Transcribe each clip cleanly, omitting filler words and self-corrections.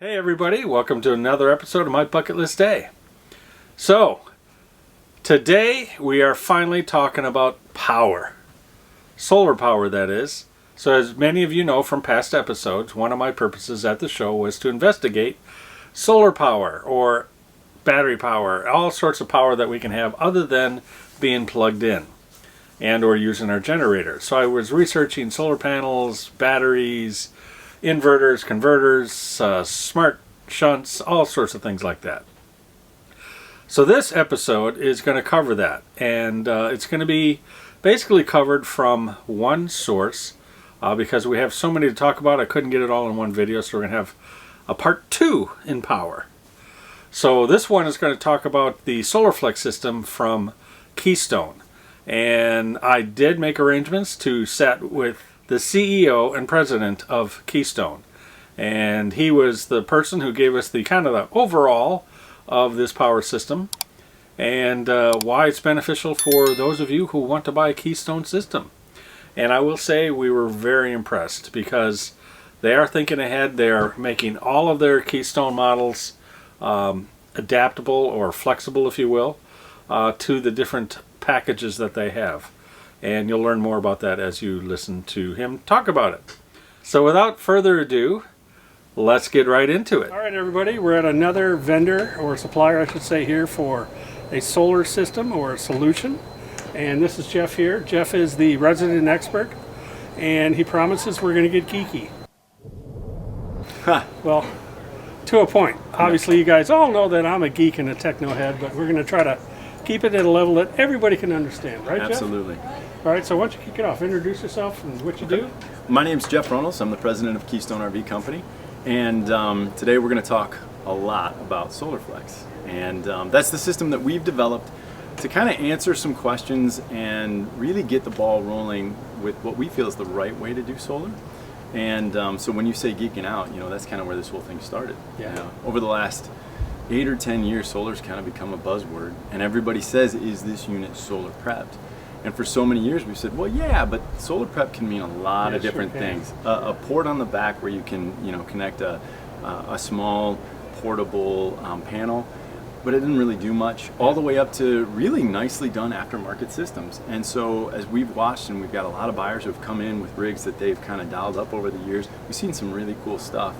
Hey everybody, welcome to another episode of My Bucket List Day. So, today we are finally talking about power. Solar power, that is. So as many of you know from past episodes, one of my purposes at the show was to investigate solar power or battery power, all sorts of power that we can have other than being plugged in and or using our generator. So I was researching solar panels, batteries, inverters, converters, smart shunts, all sorts of things like that. So this episode is going to cover that, and it's going to be basically covered from one source because we have so many to talk about. I couldn't get it all in one video, so we're going to have a part 2 in power. So this one is going to talk about the SolarFlex system from Keystone, and I did make arrangements to sit with the CEO and president of Keystone, and he was the person who gave us the kind of the overall of this power system and why it's beneficial for those of you who want to buy a Keystone system. And I will say we were very impressed because they are thinking ahead. They're making all of their Keystone models adaptable or flexible, if you will, to the different packages that they have. And you'll learn more about that as you listen to him talk about it. So without further ado, let's get right into it. All right, everybody, we're at another vendor or supplier, I should say, here for a solar system or a solution. And this is Jeff here. Jeff is the resident expert, and he promises we're going to get geeky. Well, to a point. Obviously, you guys all know that I'm a geek and a techno head, but we're going to try to keep it at a level that everybody can understand, right, Jeff? Absolutely. All right, so why don't you kick it off? Introduce yourself and what you do. My name's Jeff Ronalds. I'm the president of Keystone RV Company, and today we're going to talk a lot about SolarFlex, and that's the system that we've developed to kind of answer some questions and really get the ball rolling with what we feel is the right way to do solar. And so when you say geeking out, you know, that's kind of where this whole thing started. Yeah. You know, over the last 8 or 10 years, solar's kind of become a buzzword, and everybody says, is this unit solar prepped? And for so many years we said, well, yeah, but solar prep can mean a lot of different things. A port on the back where you can, you know, connect a small portable panel, but it didn't really do much, all the way up to really nicely done aftermarket systems. And so as we've watched, and we've got a lot of buyers who have come in with rigs that they've kind of dialed up over the years, we've seen some really cool stuff.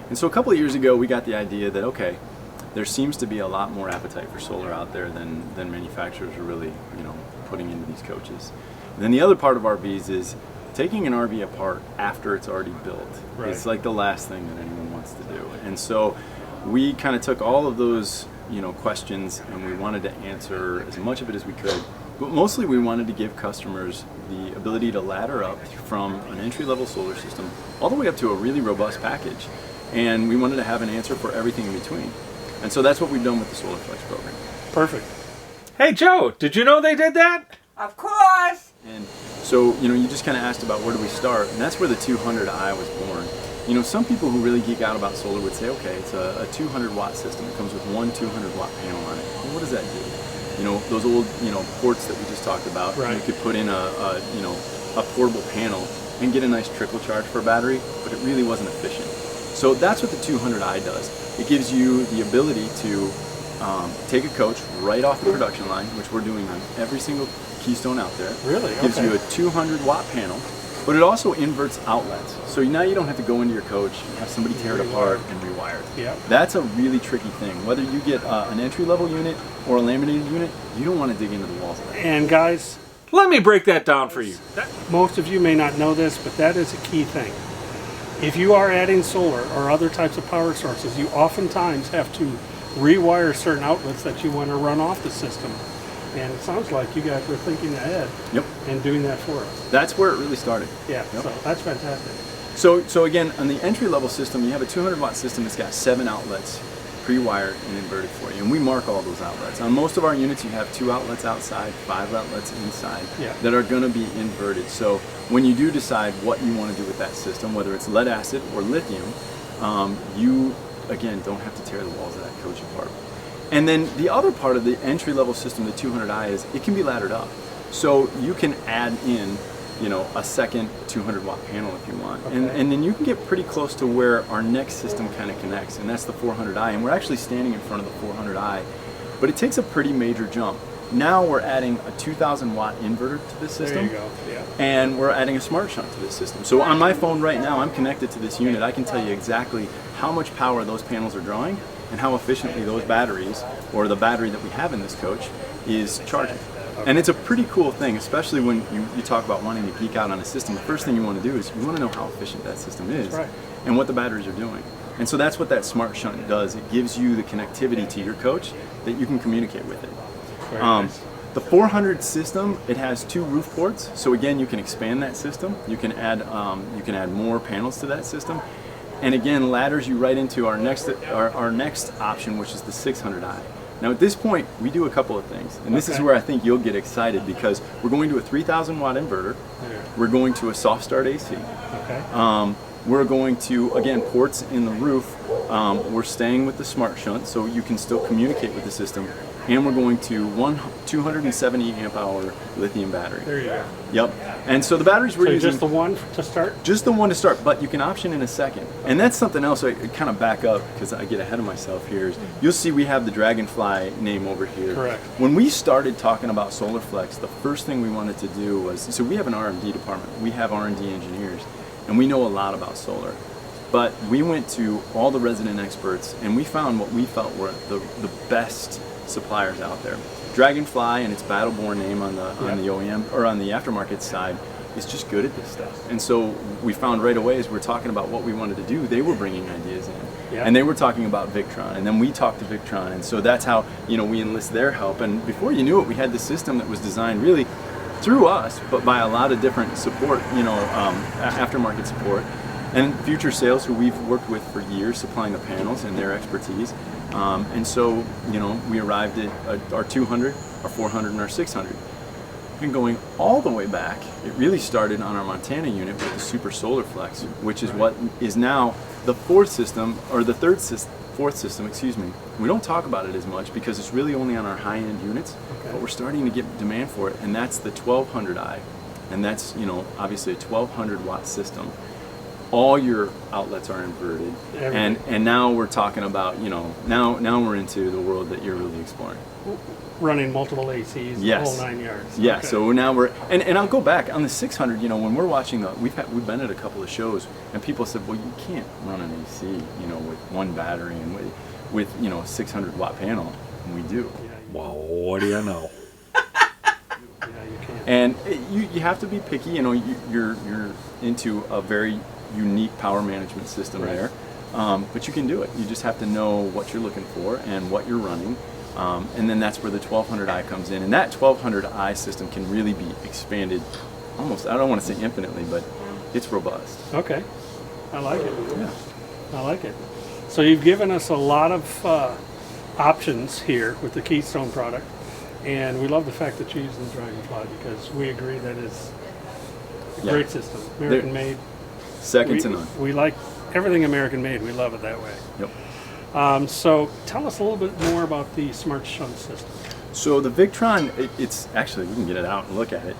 And so a couple of years ago we got the idea that, okay, there seems to be a lot more appetite for solar out there than manufacturers are really, you know, putting into these coaches. And then the other part of RVs is taking an RV apart after it's already built. Right. It's like the last thing that anyone wants to do. And so we kind of took all of those, you know, questions, and we wanted to answer as much of it as we could. But mostly we wanted to give customers the ability to ladder up from an entry-level solar system all the way up to a really robust package. And we wanted to have an answer for everything in between. And so that's what we've done with the SolarFlex program. Perfect. Hey Joe, did you know they did that? Of course! And so, you know, you just kind of asked about where do we start, and that's where the 200i was born. You know, some people who really geek out about solar would say, okay, it's a 200 watt system. It comes with one 200 watt panel on it. Well, what does that do? You know, those old, you know, ports that we just talked about, right. You could put in a portable panel and get a nice trickle charge for a battery, but it really wasn't efficient. So that's what the 200i does. It gives you the ability to take a coach right off the production line, which we're doing on every single Keystone out there. Really? It gives you a 200 watt panel, but it also inverts outlets. So now you don't have to go into your coach and have somebody tear it apart and rewire it. Yeah. That's a really tricky thing. Whether you get an entry level unit or a laminated unit, you don't want to dig into the walls of that. And guys, let me break that down for you. Most of you may not know this, but that is a key thing. If you are adding solar or other types of power sources, you oftentimes have to rewire certain outlets that you want to run off the system. And it sounds like you guys were thinking ahead. Yep. And doing that for us. That's where it really started. Yeah, yep. So that's fantastic. So again, on the entry-level system, you have a 200 watt system that's got 7 outlets pre-wired and inverted for you. And we mark all those outlets. On most of our units, you have 2 outlets outside, 5 outlets inside that are going to be inverted. So when you do decide what you want to do with that system, whether it's lead acid or lithium, you, again, don't have to tear the walls of that coach apart. And then the other part of the entry-level system, the 200i, is it can be laddered up. So you can add in a second 200 watt panel if you want. Okay. And then you can get pretty close to where our next system kind of connects, and that's the 400i. And we're actually standing in front of the 400i, but it takes a pretty major jump. Now we're adding a 2,000 watt inverter to this system. There you go. Yeah. And we're adding a smart shunt to this system. So on my phone right now, I'm connected to this unit. I can tell you exactly how much power those panels are drawing and how efficiently those batteries, or the battery that we have in this coach, is charging. And it's a pretty cool thing, especially when you talk about wanting to geek out on a system. The first thing you want to do is you want to know how efficient that system is and what the batteries are doing. And so that's what that smart shunt does. It gives you the connectivity to your coach that you can communicate with it. Very nice. The 400 system, it has 2 roof ports. So again, you can expand that system. You can add more panels to that system. And again, ladders you right into our next option, which is the 600i. Now at this point, we do a couple of things, and this is where I think you'll get excited, because we're going to a 3,000 watt inverter. We're going to a soft start AC. Okay. We're going to, again, ports in the roof. We're staying with the smart shunt, so you can still communicate with the system. And we're going to 270 amp hour lithium battery. There you go. Yep. And so the batteries we're using, just the one to start? just the one to start, but you can option in a second. And that's something else. I kind of back up because I get ahead of myself here. You'll see we have the Dragonfly name over here. Correct. When we started talking about SolarFlex, the first thing we wanted to do was, so we have an R&D department. We have R&D engineers, and we know a lot about solar. But we went to all the resident experts, and we found what we felt were the best suppliers out there. Dragonfly and its Battleborn name on the OEM or on the aftermarket side is just good at this stuff. And so we found right away, as we're talking about what we wanted to do, they were bringing ideas in. And they were talking about Victron, and then we talked to Victron, and so that's how we enlist their help. And before you knew it, we had this system that was designed really through us, but by a lot of different support, aftermarket support. And Future Sales, who we've worked with for years, supplying the panels and their expertise. And so, we arrived at our 200, our 400, and our 600. And going all the way back, it really started on our Montana unit with the Super SolarFlex, which is what is now the fourth system, excuse me. We don't talk about it as much because it's really only on our high-end units, but we're starting to get demand for it, and that's the 1200i. And that's, obviously a 1200 watt system. All your outlets are inverted, and now we're talking about now we're into the world that you're really exploring. Running multiple ACs, the whole 9 yards. Yeah. Okay. So now we're and I'll go back on the 600. When we're watching we've been at a couple of shows, and people said, well, you can't run an AC, with one battery and with a 600 watt panel, and we do. Yeah, Well, what do you know? yeah, you can. And you have to be picky. You're into a very unique power management system there, but you can do it. You just have to know what you're looking for and what you're running, and then that's where the 1200i comes in. And that 1200i system can really be expanded almost, I don't want to say infinitely, but it's robust. Okay, I like it. Yeah. I like it. So you've given us a lot of options here with the Keystone product, and we love the fact that you're using the Dragonfly, because we agree that is a great system, American made. Second to none. We like everything American made. We love it that way. Yep. So tell us a little bit more about the Smart Shunt system. So the Victron, it's actually, we can get it out and look at it,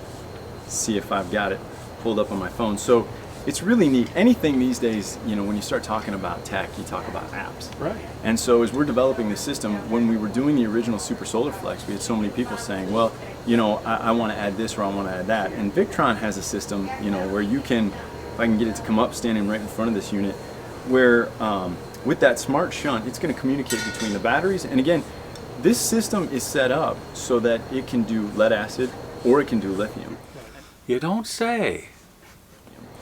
see if I've got it pulled up on my phone. So it's really neat. Anything these days, when you start talking about tech, you talk about apps. Right. And so as we're developing the system, when we were doing the original Super SolarFlex, we had so many people saying, well, I want to add this or I want to add that. And Victron has a system, where you can, if I can get it to come up, standing right in front of this unit, where with that smart shunt, it's going to communicate between the batteries. And again, this system is set up so that it can do lead acid or it can do lithium. You don't say.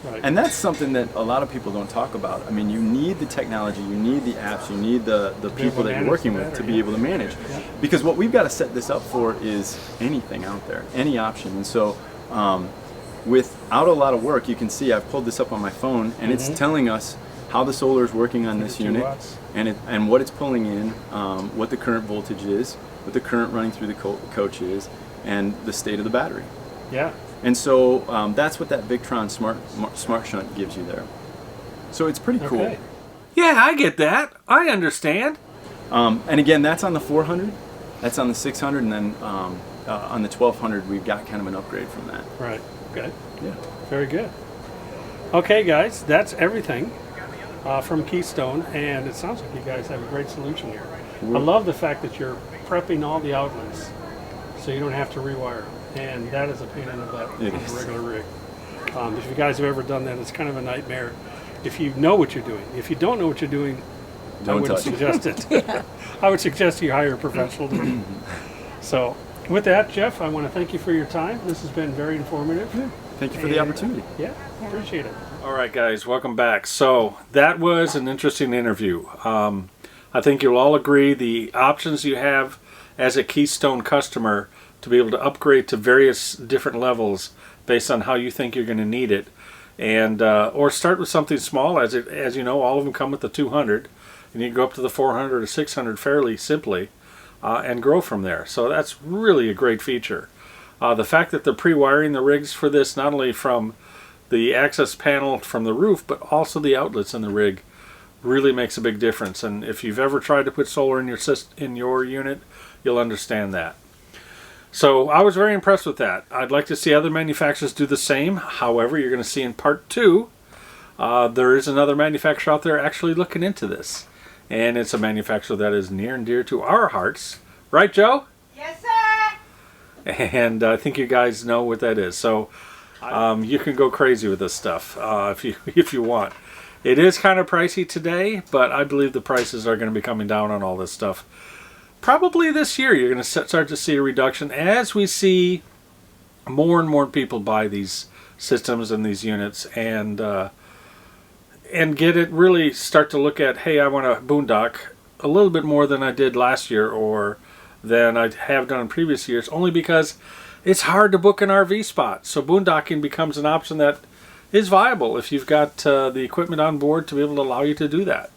Right. And that's something that a lot of people don't talk about. I mean, you need the technology, you need the apps, you need the people that you're working with to be able to manage. Yeah. Because what we've got to set this up for is anything out there, any option. And so without a lot of work, you can see I've pulled this up on my phone, and it's telling us how the solar is working on this unit, and what it's pulling in, what the current voltage is, what the current running through the coach is, and the state of the battery. Yeah. And so that's what that Victron smart shunt gives you there. So it's pretty cool. Okay. Yeah, I get that. I understand. And again, that's on the 400, that's on the 600, and then on the 1200, we've got kind of an upgrade from that. Right. Okay. Yeah. Very good. Okay, guys, that's everything from Keystone, and it sounds like you guys have a great solution here. I love the fact that you're prepping all the outlets so you don't have to rewire them, and that is a pain in the butt It on is. a regular rig. If you guys have ever done that, it's kind of a nightmare if you know what you're doing. If you don't know what you're doing, I Don't wouldn't touch it. suggest it. I would suggest you hire a professional to do it. So, with that, Jeff, I want to thank you for your time. This has been very informative. Thank you for the And, opportunity. Yeah, appreciate it. All right, guys, welcome back. So that was an interesting interview. I think you'll all agree the options you have as a Keystone customer to be able to upgrade to various different levels based on how you think you're going to need it, and or start with something small. As you know, all of them come with the 200, and you can go up to the 400 or 600 fairly simply, and grow from there. So that's really a great feature. The fact that they're pre-wiring the rigs for this, not only from the access panel from the roof, but also the outlets in the rig, really makes a big difference. And if you've ever tried to put solar in your unit, you'll understand that. So I was very impressed with that. I'd like to see other manufacturers do the same. However, you're going to see in part 2, there is another manufacturer out there actually looking into this. And it's a manufacturer that is near and dear to our hearts. Right, Joe? Yes, sir. And I think you guys know what that is. So you can go crazy with this stuff if you want. It is kind of pricey today, but I believe the prices are going to be coming down on all this stuff. Probably this year you're going to start to see a reduction as we see more and more people buy these systems and these units and get it really start to look at, hey, I want a boondock a little bit more than I did last year or than I have done in previous years, only because it's hard to book an RV spot. So boondocking becomes an option that is viable if you've got the equipment on board to be able to allow you to do that.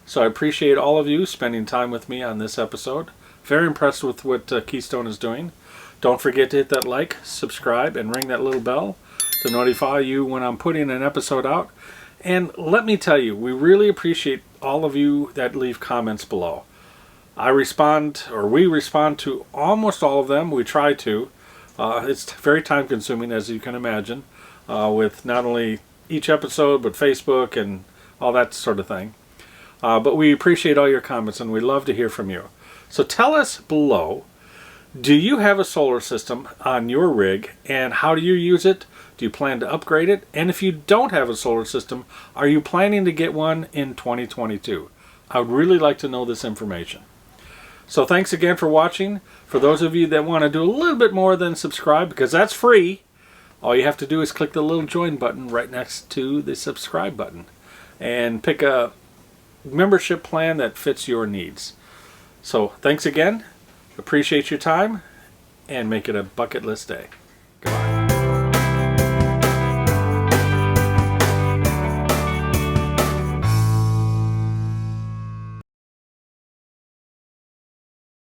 So I appreciate all of you spending time with me on this episode. Very impressed with what Keystone is doing. Don't forget to hit that like, subscribe, and ring that little bell to notify you when I'm putting an episode out. And let me tell you, we really appreciate all of you that leave comments below. We respond to almost all of them. We try to. It's very time consuming, as you can imagine, with not only each episode, but Facebook and all that sort of thing. But we appreciate all your comments, and we love to hear from you. So tell us below, do you have a solar system on your rig, and how do you use it? Do you plan to upgrade it? And if you don't have a solar system, are you planning to get one in 2022? I would really like to know this information. So thanks again for watching. For those of you that want to do a little bit more than subscribe, because that's free, all you have to do is click the little join button right next to the subscribe button and pick a membership plan that fits your needs. So thanks again. Appreciate your time, and make it a bucket list day.